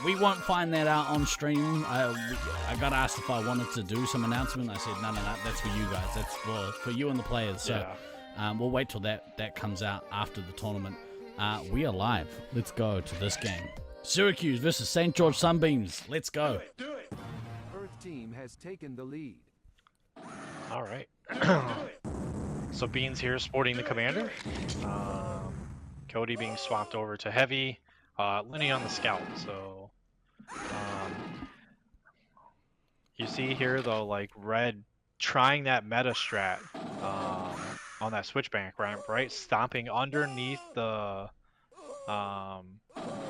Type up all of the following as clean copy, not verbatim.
we won't find that out on stream. I got asked if I wanted to do some announcement. I said, no, that's for you guys. That's for you and the players. So we'll wait till that comes out after the tournament. We are live. Let's go to this game. Sewercuse versus St. George Sunbeams. Let's go. Do it. Earth team has taken the lead. All right. So Beans here sporting the commander. Cody being swapped over to heavy. Lenny on the scout. So you see here though, like Red trying that meta strat on that switchback ramp, right? Stomping underneath the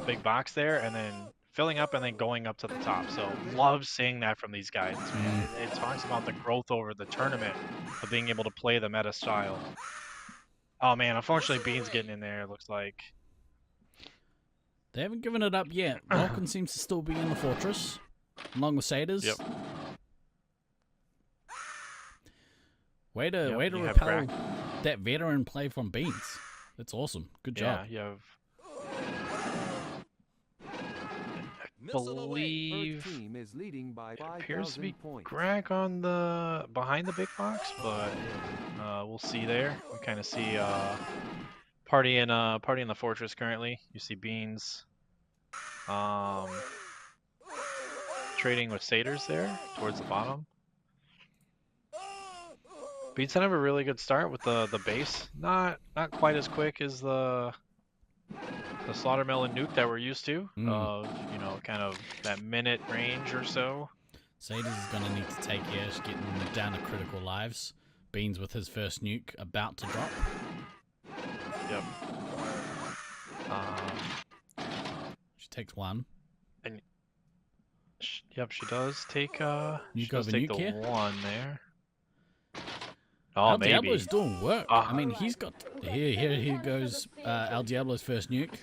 big box there, and then filling up and then going up to the top. So love seeing that from these guys, man. It talks about the growth over the tournament of being able to play the meta style. Oh man, unfortunately Beans getting in there, it looks like. They haven't given it up yet. Vulcan seems to still be in the fortress, along with Satyrs. Yep. Way to repel that veteran play from Beans. That's awesome. Good job. Yeah, you have. I believe Team is leading by it appears to be 5,000 points. Greg on the behind the big box, but we'll see there. We kind of see party in the fortress currently. You see Beans trading with Satyrs there towards the bottom. Beans have a really good start with the base. Not quite as quick as the Slaughtermelon nuke that we're used to, of kind of that minute range or so. Satyrs is going to need to take Yash, getting down to critical lives. Beans with his first nuke about to drop. Yep. She takes one. And yep, she does take Nuke she does over take nuke the here? one there. Oh, El maybe. Diablo's doing work. I mean, he's got... Here goes El Diablo's first nuke.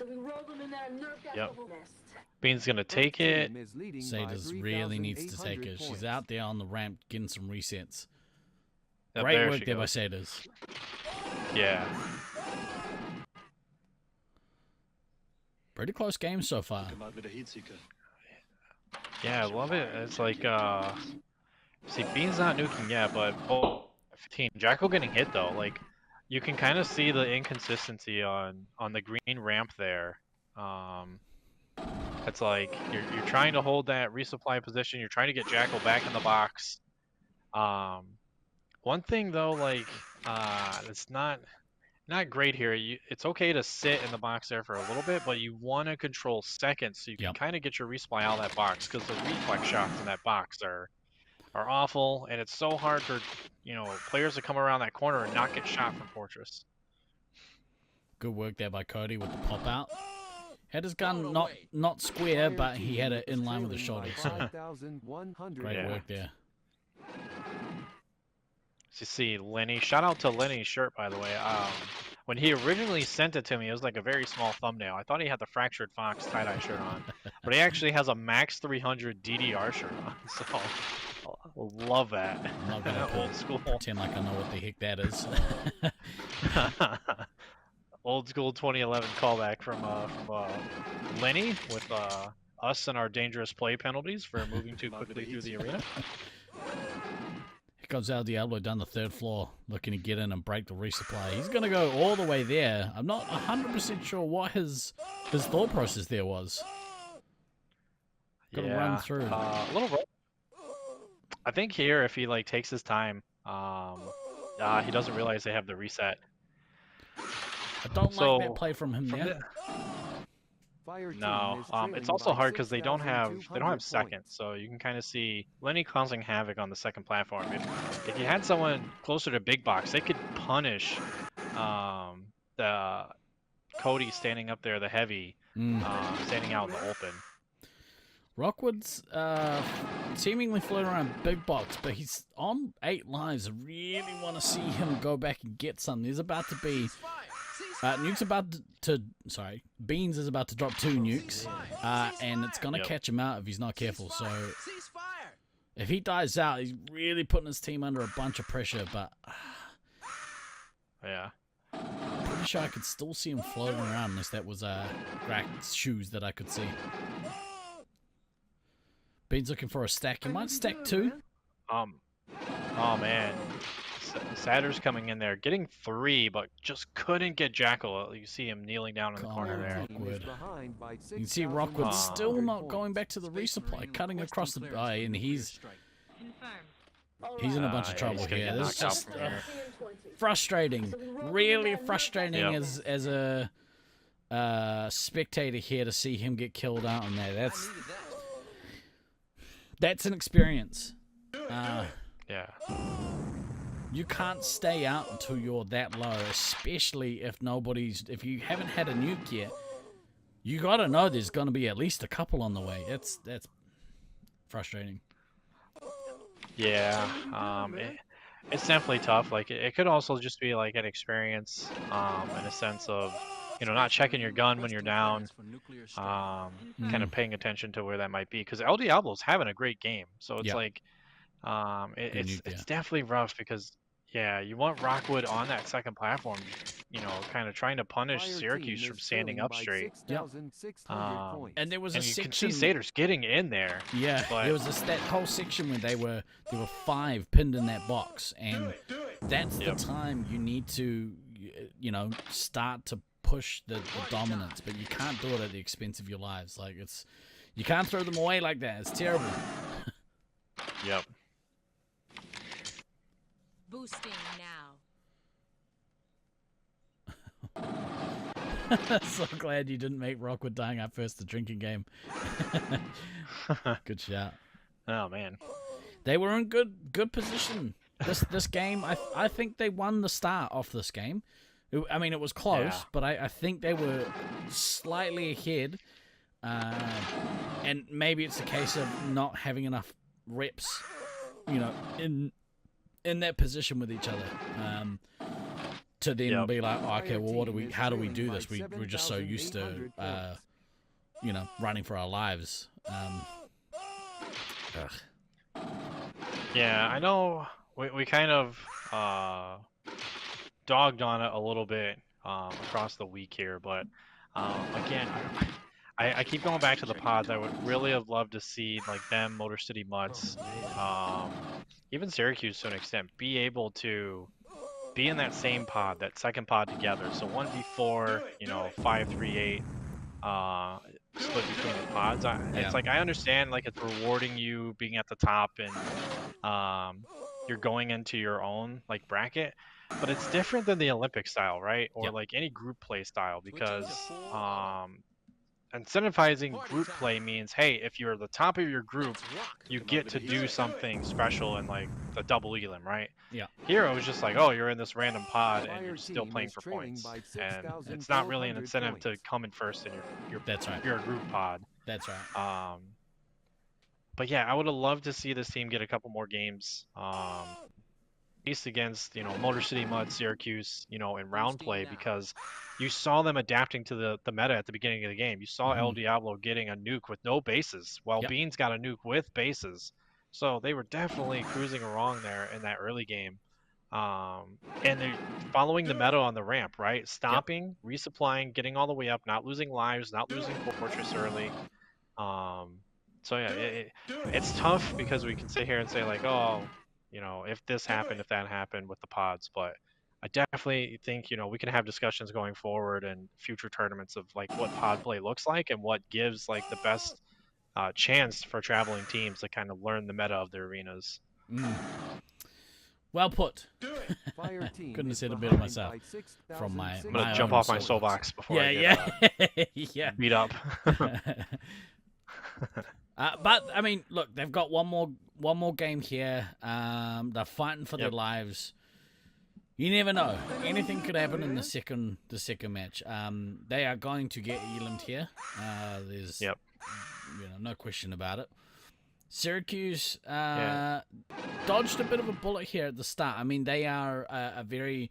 Yep. Bean's gonna take it. Team is leading by Satyrs really needs to take her. 3,800 She's points. out there on the ramp getting some resets. Yep, Great work she there by goes. Satyrs. Yeah. Pretty close game so far. Yeah, I love it. It's like see, Bean's not nuking yet, but 15. Jackal getting hit though. Like you can kind of see the inconsistency on the green ramp there. It's like you're trying to hold that resupply position. You're trying to get Jackal back in the box. One thing though, like it's not great here. It's okay to sit in the box there for a little bit, but you want to control seconds so you can kind of get your resupply out of that box, because the reflex shots in that box are awful, and it's so hard for players to come around that corner and not get shot from Fortress. Good work there by Cody with the pop out. Had his gun not square, but he had it in line with the shoulder. So 5,100. great work there. So you see Lenny, shout out to Lenny's shirt, by the way. When he originally sent it to me, it was like a very small thumbnail. I thought he had the Fractured Fox tie-dye shirt on, but he actually has a Max 300 DDR shirt on, so love that. I'm not gonna Old school. pretend like I know what the heck that is. Old school 2011 callback from Lenny with us and our dangerous play penalties for moving too quickly through the arena. Here comes El Diablo down the third floor, looking to get in and break the resupply. He's going to go all the way there. I'm not 100% sure what his thought process there was. Got to run through. A little rough. I think here, if he takes his time, he doesn't realize they have the reset. I don't like that play from him there. Fire team No, is trailing it's also by hard because they don't have 6,200 seconds, points. so you can kind of see Lenny causing havoc on the second platform. If you had someone closer to big box, they could punish the Cody standing up there, the heavy, standing out in the open. Rockwood's seemingly floating around big box, but he's on 8 lives. I really want to see him go back and get something. There's about to be... Nuke's about to... Sorry. Beans is about to drop 2 nukes, and it's going to catch him out if he's not careful. So if he dies out, he's really putting his team under a bunch of pressure, but... Yeah. I'm pretty sure I could still see him floating around unless that was Grak's shoes that I could see. Bean's looking for a stack. He might stack 2. Oh man, Satter's coming in there, getting 3, but just couldn't get Jackal. You see him kneeling down in the corner there. Rockwood. Behind by You can see Rockwood still 6,100 not going back to the resupply, cutting across the eye, and he's in a bunch of trouble he's gonna here. get This is knocked out just from here. frustrating, really frustrating Yep. as a spectator here to see him get killed out on there. That's an experience. Yeah. You can't stay out until you're that low, especially if you haven't had a nuke yet. You gotta know there's gonna be at least a couple on the way. That's frustrating. Yeah. It's definitely tough. Like it could also just be like an experience, in a sense of, not checking your gun when you're down, kind of paying attention to where that might be. Because El Diablo's having a great game, so it's Yeah. like, it's nuke, yeah. definitely rough because, yeah, you want Rockwood on that second platform, kind of trying to punish Syracuse from standing up straight. And there was a And you section. can see Sater's getting in there. Yeah, but there was that whole section where there were 5 pinned in that box, and that's the time you need to, start to push the dominance, but you can't do it at the expense of your lives. Like you can't throw them away like that. It's terrible. Yep. Boosting now. So glad you didn't make Rockwood dying up first the drinking game. Good shout. Oh man. They were in good position. This game, I think they won the start off this game. It was close, but I think they were slightly ahead. And maybe it's a case of not having enough reps, in that position with each other. To then be like, oh, okay, well, how do we do this? We're just so used to, running for our lives. Yeah, I know we kind of dogged on it a little bit across the week here, but again, I keep going back to the pods. I would really have loved to see like them, Motor City Mutts, even Syracuse to an extent, be able to be in that same pod, that second pod together. So 1v4, 5-3-8, split between the pods. It's like, I understand like it's rewarding you being at the top and you're going into your own like bracket, but it's different than the Olympic style, right? Or like any group play style, because incentivizing group play means, hey, if you're the top of your group, you get to do something special in like the double Elim, right? Yeah. Here it was just like, oh, you're in this random pod and you're still playing for points, and it's not really an incentive to come in first in your That's right. your group pod. That's right. But yeah, I would have loved to see this team get a couple more games, at least against Motor City Mud, Syracuse, in round play, because you saw them adapting to the meta at the beginning of the game. You saw El Diablo getting a nuke with no bases, while Beans got a nuke with bases. So they were definitely cruising along there in that early game. And they're following the meta on the ramp, right? Stopping, resupplying, getting all the way up, not losing lives, not losing Fortress early. So yeah, it's tough because we can sit here and say like, oh, if this happened, if that happened with the pods, but I definitely think, we can have discussions going forward and future tournaments of like what pod play looks like and what gives like the best chance for traveling teams to kind of learn the meta of their arenas. Well put. Couldn't have said it better myself. From my I'm gonna jump off my soapbox before I get beat up. But I mean, look, they've got one more game here. They're fighting for their lives. You never know. Anything could happen in the second match. They are going to get Elimed here. There's no question about it. Syracuse dodged a bit of a bullet here at the start. I mean, they are a very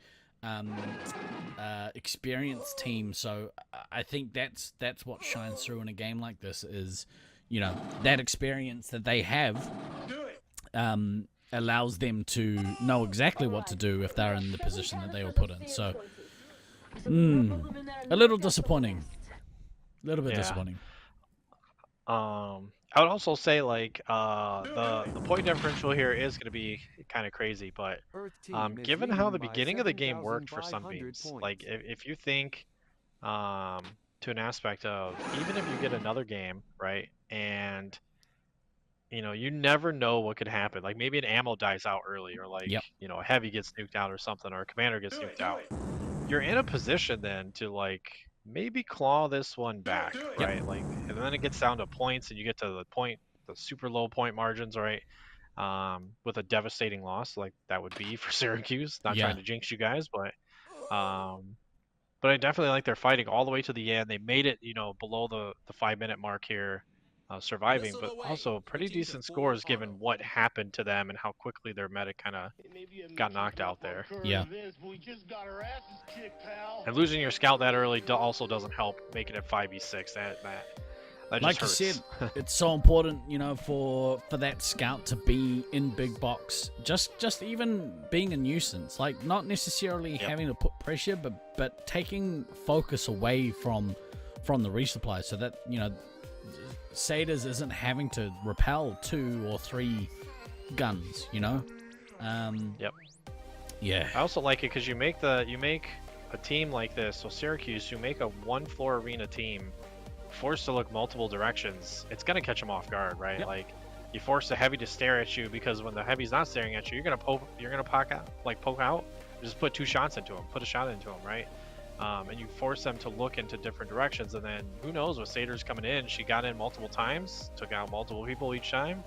experienced team, so I think that's what shines through in a game like this is, that experience that they have allows them to know exactly what to do if they're in the position that they were put in. So, a little disappointing. A little bit disappointing. I would also say like the point differential here is going to be kind of crazy, but Earth team is given how leading the by beginning of the game worked for 7,500 Sunbeams, like points. if you think to an aspect of even if you get another game, right, and you know you never know what could happen. Like maybe an ammo dies out early, or like Yep. you know a heavy gets nuked out or something, or a commander gets nuked out. You're in a position then to like maybe claw this one back, right? Like, and then it gets down to points, and you get to the point, the super low point margins, right? With a devastating loss, like that would be for Syracuse. Not Yeah. trying to jinx you guys, but I definitely like their fighting all the way to the end. They made it, you know, below the 5 minute mark here, surviving, but also pretty decent scores given what happened to them and how quickly their medic kind of got knocked out there. Yeah. And losing your scout that early also doesn't help making it 5v6. That just Like hurts. you said, it's so important, you know, for that scout to be in big box. Just even being a nuisance, like not necessarily having to put pressure, but taking focus away from the resupply, so that you know, Saders isn't having to repel 2 or 3 guns. You know. Yeah. I also like it because you make a team like this. So Syracuse, you make a 1-floor arena team, forced to look multiple directions. It's gonna catch them off guard, right? Yep. Like you force the heavy to stare at you because when the heavy's not staring at you, you're gonna poke out. Just put 2 shots into him, put a shot into him, right? And you force them to look into different directions, and then who knows with Sater's coming in. She got in multiple times, took out multiple people each time.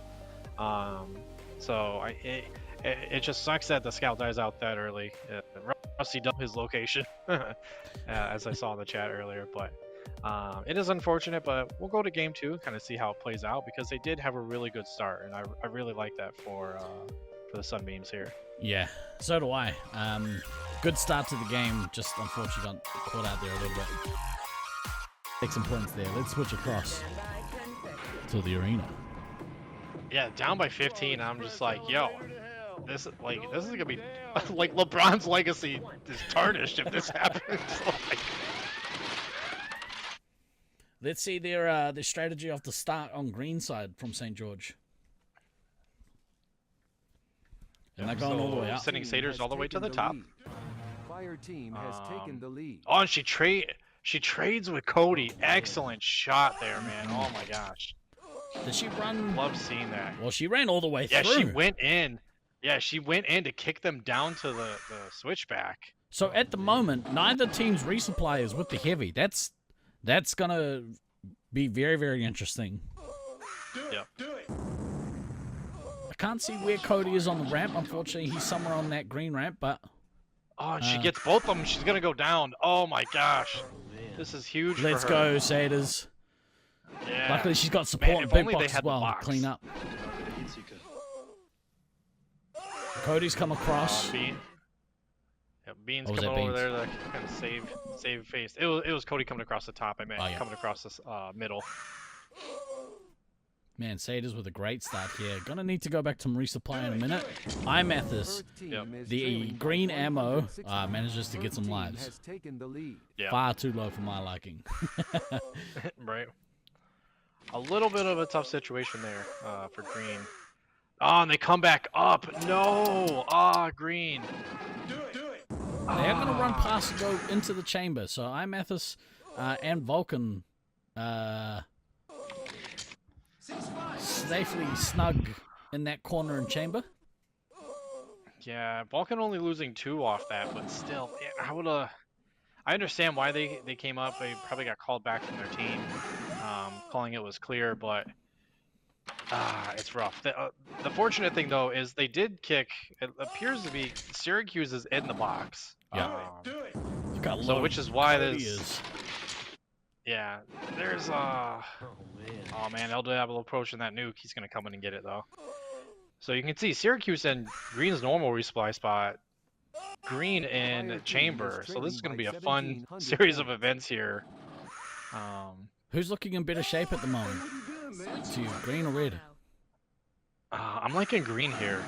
So it just sucks that the scout dies out that early. Rusty dumped his location, as I saw in the chat earlier. But it is unfortunate, but we'll go to game 2, kind of see how it plays out, because they did have a really good start, and I really like that for the Sunbeams here. Yeah, so do I. Good start to the game, just unfortunately got caught out there a little bit. Take some points there. Let's switch across to the arena. Yeah, down by 15. I'm just like, yo, this is gonna be like LeBron's legacy is tarnished if this happens. Like, Let's see their strategy off the start on green side from St. George. And they're going all the way up. Sending Satyrs all the way to the top. Fire team has taken the lead. Oh, and she trades with Cody. Excellent shot there, man. Oh my gosh. Did she run? Love seeing that. Well, she ran all the way Yeah, through. she went in. Yeah, she went in to kick them down to the switchback. So at the moment, neither team's resupply is with the heavy. That's gonna be very, very interesting. Yep. I can't see where Cody is on the ramp. Unfortunately, he's somewhere on that green ramp, but... Oh, and she gets both of them. She's gonna go down. Oh my gosh. This is huge Let's for her. go, Satyrs. Yeah. Luckily, she's got support Man, in if big only they box had as the well to box. clean up. Cody's come across. Beans What was coming that, over Beans? there to kind of save face. It was Cody coming across the top. I meant Oh, yeah. coming across this middle. Man, Satyrs with a great start here. Gonna need to go back to resupply in a minute. Imathis, the green ammo, manages to get some lives. Has taken the lead. Yeah. Far too low for my liking. Right. A little bit of a tough situation there for green. Oh, and they come back up. No. Ah, green. They're going to run past and go into the chamber. So Imathis and Vulcan safely snug in that corner and chamber. Yeah, Vulcan only losing 2 off that, but still, I understand why they came up. They probably got called back from their team, calling it was clear, but it's rough. The fortunate thing, though, is they did kick. It appears to be Syracuse is in the box. Yeah. So which is why Cody there's... is. Yeah, there's oh man, El Diablo approaching that nuke. He's gonna come in and get it though. So you can see Syracuse in Green's normal resupply spot, Green in chamber. So this is gonna be a fun series of events here. Who's looking in better shape at the moment? To you, green or red? I'm liking Green here.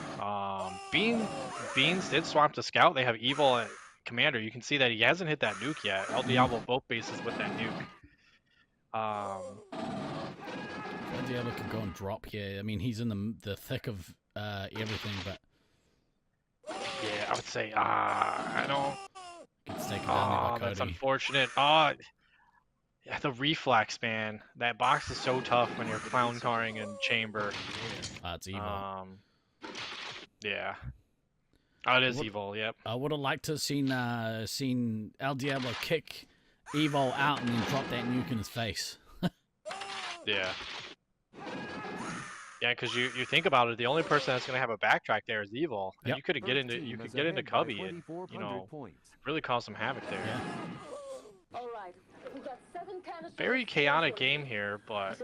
Beans did swap to scout. They have Evil at commander. You can see that he hasn't hit that nuke yet. El Diablo both bases with that nuke. Diablo could go and drop here. I mean, he's in the thick of everything, but Yeah, I would say, I don't. gets taken down there by Cody. That's unfortunate. Yeah, the reflex, man. That box is so tough when you're clown carring in chamber. It's evil. Yeah. Oh, it is evil. Yep. I would have liked to have seen El Diablo kick Evo out and then drop that nuke in his face. Yeah. Yeah, because you think about it, the only person that's gonna have a backtrack there is evil. And Yep. you could get into Cubby and really cause some havoc there. Yeah. Very chaotic game here, but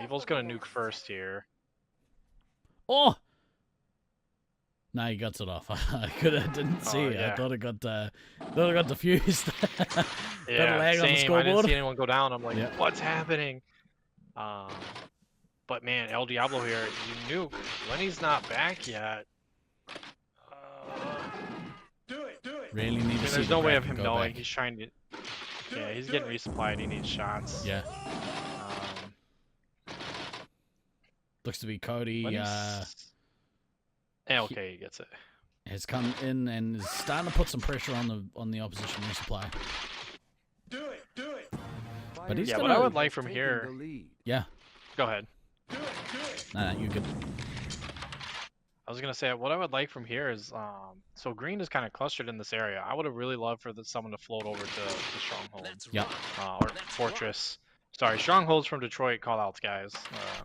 evil's gonna nuke first here. Oh! No, he guts it off. I didn't see it. Yeah. I thought it got diffused. Yeah, lag on the same. I didn't scoreboard. see anyone go down. I'm like, Yeah. what's happening? But man, El Diablo here, you nuke. Lenny's not back yet. Really need to see There's the no way of Kraken him go knowing. back. He's trying to. Yeah, he's getting resupplied. He needs shots. Yeah. Looks to be Cody. Yeah, okay, he gets it. Has come in and is starting to put some pressure on the opposition resupply. Do it. But he's Yeah, gonna. what I would like from here. Yeah. Go ahead. Nah, you could. I was gonna say what I would like from here is so green is kind of clustered in this area. I would have really loved for someone to float over to the stronghold. Yeah. Or fortress. Sorry, strongholds from Detroit. Call outs, guys.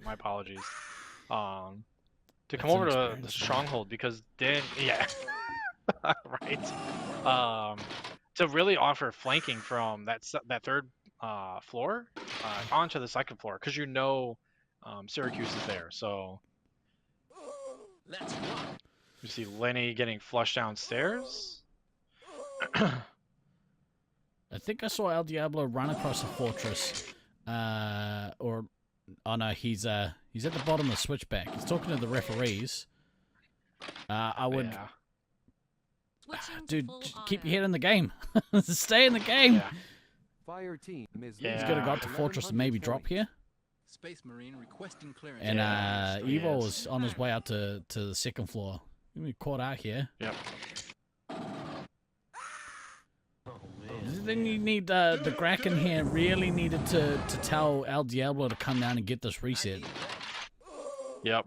My apologies. To come over to the stronghold because then right. To really offer flanking from that third floor onto the second floor because Syracuse is there. So you see Lenny getting flushed downstairs. I think I saw El Diablo run across the fortress, oh no, he's at the bottom of the switchback. He's talking to the referees. I would, dude, keep your head in the game. Stay in the game. Yeah. Fire team is He's gonna go to fortress and maybe drop here. Space Marine requesting clearance. And Evo Yes. was on his way out to the second floor. We caught out here. Yep. Then you need the Kraken here really needed to tell El Diablo to come down and get this reset. Yep.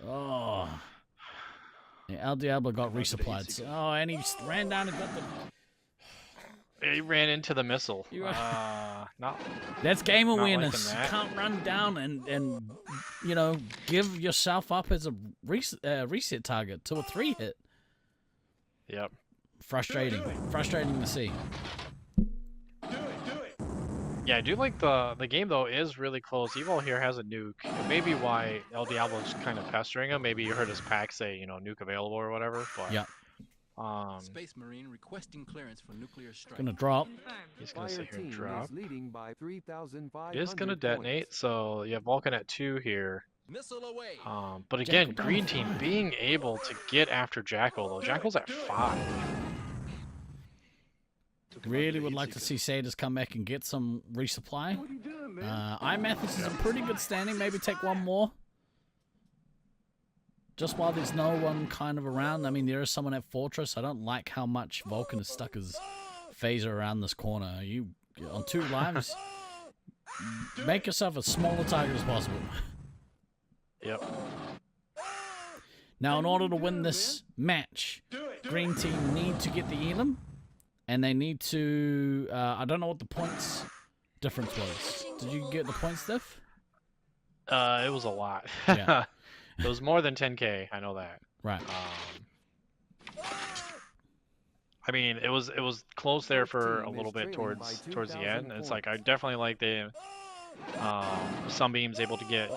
Oh. Yeah, El Diablo got resupplied. So, and he ran down and got the... He ran into the missile. Not. That's game Not liking awareness. You that. can't run down and give yourself up as a reset target to a 3 hit. Yep. Frustrating. Frustrating to see. Yeah, I do like the game though is really close. Evo here has a nuke. It may be why El Diablo's kind of pestering him. Maybe you heard his pack say, nuke available or whatever. But Yeah. Space Marine requesting clearance for nuclear strike. Gonna drop. He's gonna Fire sit here and team drop. is leading by 3,500 It is gonna detonate, points. so you have Vulcan at 2 here. Missile away. But again, Jackal green down team 5. being able to get after Jackal though. Jackal's at 5. Really would like to see Sadis come back and get some resupply. iMathis is in pretty good standing. Maybe take one more. Just while there's no one kind of around. I mean, there is someone at Fortress. I don't like how much Vulcan has stuck his phaser around this corner. You on 2 lives, make yourself as small a target as possible. Yep. Now, in order to win this match, green team need to get the Elim, and they need to... I don't know what the points difference was. Did you get the points diff? It was a lot. Yeah. It was more than 10k. I know that. Right. I mean, it was close there for a little bit towards the end. It's like I definitely like the Sunbeams able to get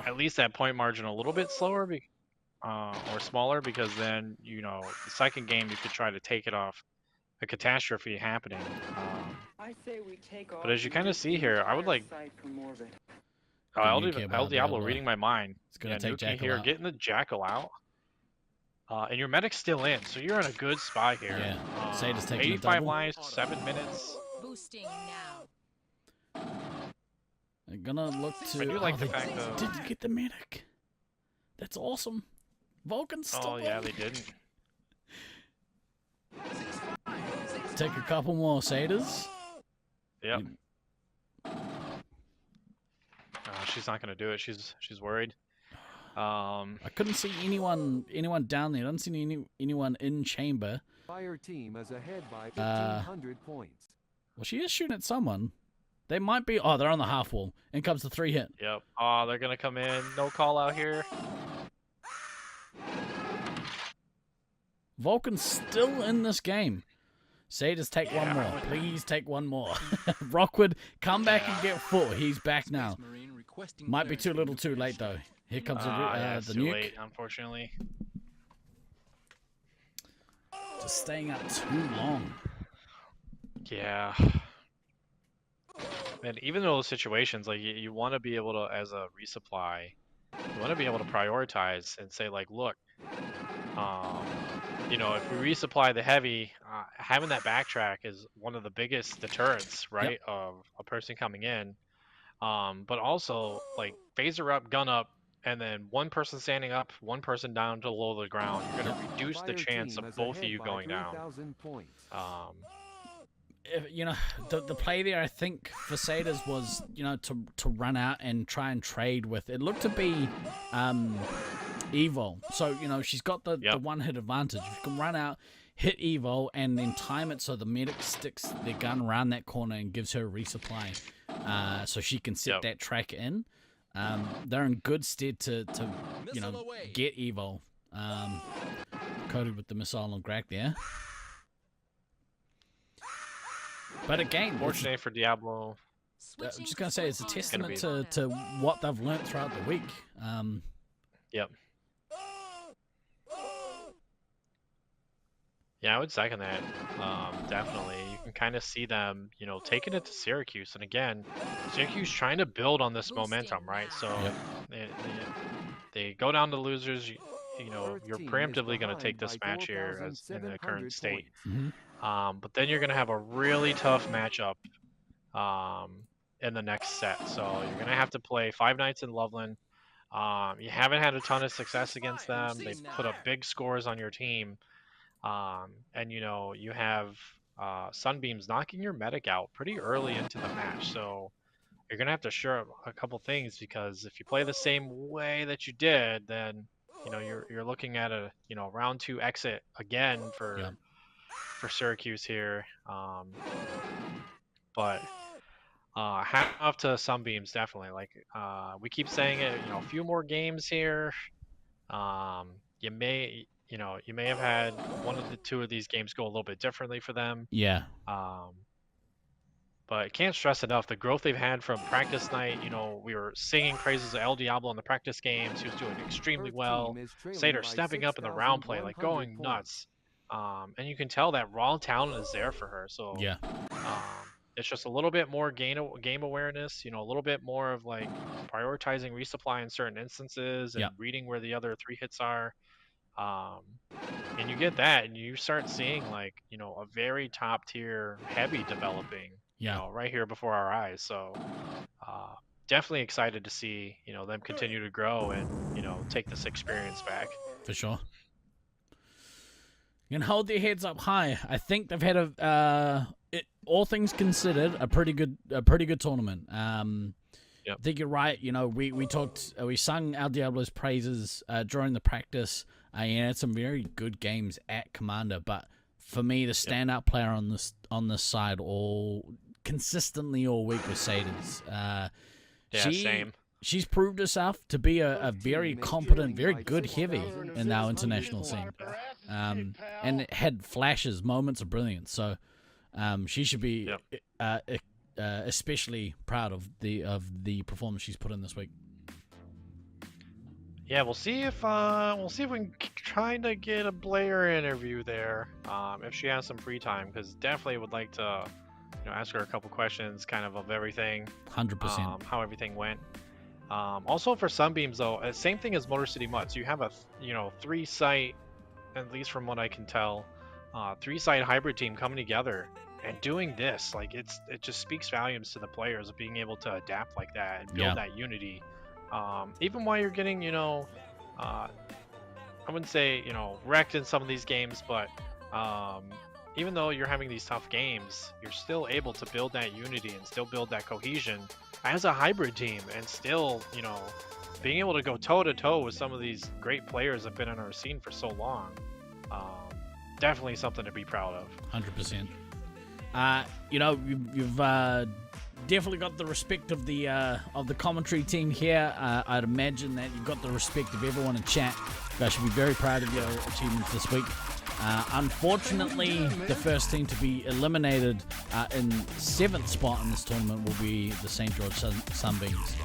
at least that point margin a little bit slower or smaller because then the second game you could try to take it off a catastrophe happening. But as you kind of see here, I would like El Diablo reading my mind. It's gonna Yeah, take nuking Jackal here, out. getting the Jackal out. And your medic's still in, so you're in a good spot here. Yeah. Sadis taking a 85 double. lives, 7 minutes. Boosting now. They're gonna look to. I do like the they fact though. didn't get the medic. That's awesome. Vulcan's still Oh yeah, on. they didn't. Take a couple more satyrs. Yep. She's not gonna do it. She's worried. I couldn't see anyone down there. I didn't see anyone in chamber. Fire team is ahead by 1,500 points. Well, she is shooting at someone. They might be. Oh, they're on the half wall. In comes the 3-hit. Yep. Oh, they're gonna come in. No call out here. Vulcan's still in this game. Satyrs, take one more. Please take one more. Rockwood, come back and get 4. He's back now. Marine requesting Might be clearance too for little too nuclear late, though. strike. Here comes Yeah, it's the too nuke. late, unfortunately. Just staying up too long. Yeah. And even in those situations, like you want to be able to, as a resupply, you want to be able to prioritize and say, like, look, you know, if we resupply the heavy, having that backtrack is one of the biggest deterrents, right, of a person coming in. But also, like, phaser up, gun up, and then one person standing up, one person down to below the ground. You're going to reduce the Fire chance team of is both of ahead you by going down. 3,000 points. You know, the play there, I think, for Satyrs was, you know, to run out and try and trade with. It looked to be Evo. So, you know, she's got the one-hit advantage. You can run out, hit Evo, and then time it so the medic sticks their gun around that corner and gives her a resupply so she can set that track in. They're in good stead to you know, get Evo. Coated with the missile on Greg there. But again, Fortunate for Diablo. I'm just going to say it's a testament to what they've learnt throughout the week. Yep. Yeah, I would second that. Definitely. You can kind of see them, you know, taking it to Syracuse. And again, Syracuse trying to build on this momentum, right? So they go down to losers. You know, you're preemptively going to take this match here as in the current state. But then you're going to have a really tough matchup in the next set. So you're going to have to play Five Nights in Loveland. You haven't had a ton of success against them. They put up big scores on your team. And, you know, you have Sunbeams knocking your medic out pretty early into the match. So you're going to have to shore up a couple things, because if you play the same way that you did, then, you know, you're looking at a, you know, round 2 exit again for Syracuse here. But hat off to Sunbeams, definitely. Like we keep saying it, you know, a few more games here. You may have had one of the 2 of these games go a little bit differently for them. Yeah. But can't stress enough the growth they've had from practice night. You know, we were singing praises of El Diablo in the practice games. He was doing extremely well. Satyr stepping up in the round play, like going nuts. And you can tell that raw talent is there for her. So it's just a little bit more game awareness, you know, a little bit more of like prioritizing resupply in certain instances and reading where the other 3 hits are. And you get that, and you start seeing, like, you know, a very top tier heavy developing, you know, right here before our eyes. So definitely excited to see, you know, them continue to grow and, you know, take this experience back. For sure. You can hold their heads up high. I think they've had all things considered, a pretty good tournament. I think you're right. You know, we sung El Diablo's praises during the practice. You had some very good games at Commander, but for me, the standout player on this side consistently all week was Satyrs. Same. She's proved herself to be a very competent, very good heavy in our international scene, and it had flashes, moments of brilliance. So she should be especially proud of the performance she's put in this week. Yeah, we'll see if we can try to get a Blair interview there, if she has some free time, because definitely would like to, you know, ask her a couple questions, kind of everything. 100%. How everything went. Also for Sunbeams though, same thing as Motor City Mutts. You have a 3-site, at least from what I can tell, 3-site hybrid team coming together, And doing this, like it just speaks volumes to the players of being able to adapt like that and build that unity. Even while you're getting, I wouldn't say, wrecked in some of these games, but even though you're having these tough games, you're still able to build that unity and still build that cohesion as a hybrid team, and still, being able to go toe to toe with some of these great players that have been on our scene for so long. Definitely something to be proud of. 100%. You've definitely got the respect of the commentary team here. I'd imagine that you've got the respect of everyone in chat. You guys should be very proud of your achievements this week. Unfortunately, the first team to be eliminated in 7th spot in this tournament will be the St. George Sunbeams.